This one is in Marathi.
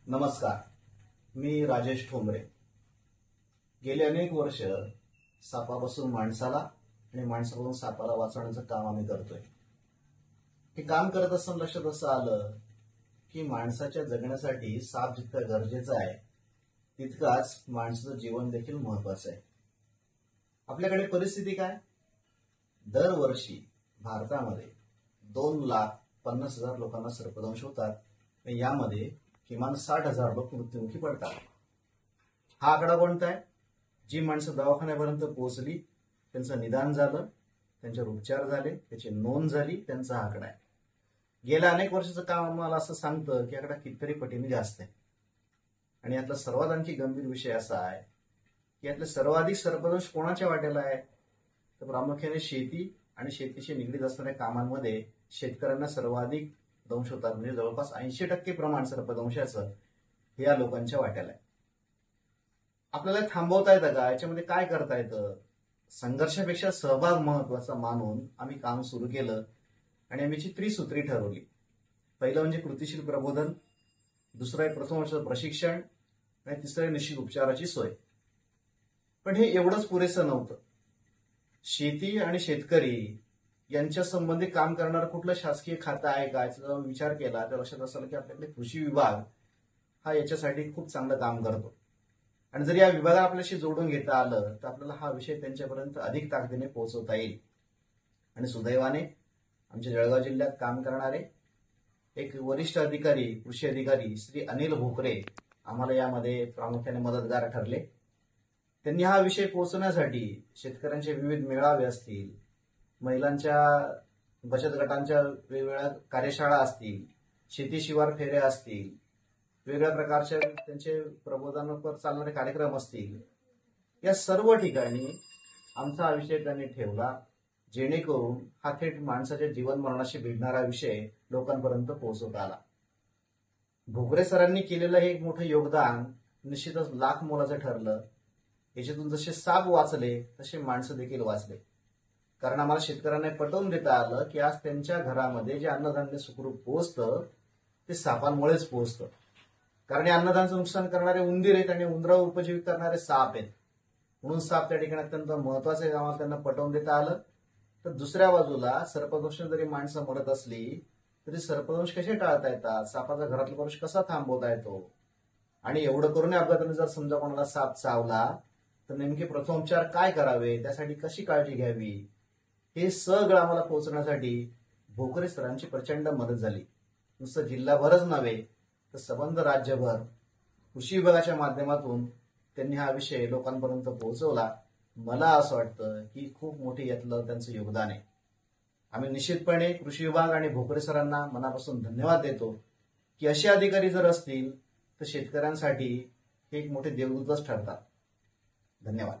नमस्कार, मी राजेश ठोंबरे। गेली अनेक वर्ष सापापासून माणसाला आणि माणसापासून सापाला वाचवण्याचं काम आम्ही करतोय। हे काम करत असताना लक्षात असं आलं की माणसाच्या जगण्यासाठी साप जितका गरजेचा आहे तितकाच माणसाचं जीवन देखील महत्वाचं आहे। आपल्याकडे परिस्थिती काय? दरवर्षी भारतामध्ये 2,50,000 लोकांना सर्पदंश होतात आणि यामध्ये किमान 60,000 लोक मृत्युमुखी पडतात। हा आकडा कोणता आहे? जी माणसं दवाखान्यापर्यंत पोहोचली, त्यांचं निदान झालं, त्यांच्यावर उपचार झाले, त्याची नोंद झाली, त्यांचा हा आकडा आहे। गेल्या अनेक वर्षाचं काम आम्हाला असं सांगतं की आकडा कितीतरी पटीने जास्त आहे। आणि यातला सर्वात आणखी गंभीर विषय असा आहे की यातले सर्वाधिक सर्पदंश कोणाच्या वाट्याला आहे? तर प्रामुख्याने शेती आणि शेतीशी निगडीत असणाऱ्या कामांमध्ये शेतकऱ्यांना सर्वाधिक दंश होतात। म्हणजे जवळपास 80% प्रमाण सर्पदंशाचं हे या लोकांच्या वाट्याला आहे। आपल्याला थांबवता येतं का? याच्यामध्ये काय करता येतं? संघर्षापेक्षा सहभाग महत्वाचा मानून आम्ही काम सुरू केलं आणि आम्ही त्रिसूत्री ठरवली। पहिलं म्हणजे कृतीशील प्रबोधन, दुसरं आहे प्रथम वर्षाचं प्रशिक्षण आणि तिसरं आहे निश्चित उपचाराची सोय। पण हे एवढंच पुरेसं नव्हतं। शेती आणि शेतकरी यांच्या संबंधी काम करणारं कुठलं शासकीय खातं आहे का याचा विचार केला तर लक्षात असलं की आपल्याकडे कृषी विभाग हा याच्यासाठी खूप चांगलं काम करतो। आणि जर या विभागाला आपल्याशी जोडून घेता आलं तर आपल्याला हा विषय त्यांच्यापर्यंत अधिक ताकदीने पोहोचवता येईल। आणि सुदैवाने आमच्या जळगाव जिल्ह्यात काम करणारे एक वरिष्ठ अधिकारी, कृषी अधिकारी श्री अनिल भोकरे आम्हाला यामध्ये प्रामुख्याने मदतगार ठरले। त्यांनी हा विषय पोहोचवण्यासाठी शेतकऱ्यांचे विविध मेळावे असतील, महिलांच्या बचत गटांच्या वेगवेगळ्या कार्यशाळा असतील, शेती शिवार फेऱ्या असतील, वेगवेगळ्या प्रकारचे त्यांचे प्रबोधनावर चालणारे कार्यक्रम असतील, या सर्व ठिकाणी आमचा हा विषय त्यांनी ठेवला जेणेकरून हा थेट माणसाच्या जीवन मरणाशी भिडणारा विषय लोकांपर्यंत पोहोचवता आला। भोकरे सरांनी केलेलं हे एक मोठं योगदान निश्चितच लाख मोलाचं ठरलं। याच्यातून जसे साप वाचले तसे माणसं देखील वाचले। कारण आम्हाला शेतकऱ्यांना पटवून देता आलं की आज त्यांच्या घरामध्ये जे अन्नधान्य सुखरूप पोहोचतं ते सापांमुळेच पोहोचतं। कारण या अन्नधान्याचं नुकसान करणारे उंदीर आहेत आणि उंदरावर उपजीविक करणारे साप आहेत, म्हणून साप त्या ठिकाणी अत्यंत महत्वाचं आहे। आम्हाला त्यांना पटवून देता आलं। तर दुसऱ्या बाजूला सर्पदंश जरी माणसं मरत असली तरी सर्पदंश कसे टाळता येतात, सापाचा घरातला प्रवेश कसा थांबवता येतो, आणि एवढं करून अपघाताने जर समजा कोणाला साप चावला तर नेमके प्रथमोपचार काय करावे, त्यासाठी कशी काळजी घ्यावी, हे सगळं आम्हाला पोहोचण्यासाठी भोकरे सरांची प्रचंड मदत झाली। नुसतं जिल्हाभरच नव्हे तर संबंध राज्यभर कृषी विभागाच्या माध्यमातून त्यांनी हा विषय लोकांपर्यंत पोहोचवला। मला असं वाटतं की खूप मोठी यातलं त्यांचं योगदान आहे। आम्ही निश्चितपणे कृषी विभाग आणि भोकरे सरांना मनापासून धन्यवाद देतो की असे अधिकारी जर असतील तर शेतकऱ्यांसाठी हे एक मोठे देवदूतच ठरतात। धन्यवाद।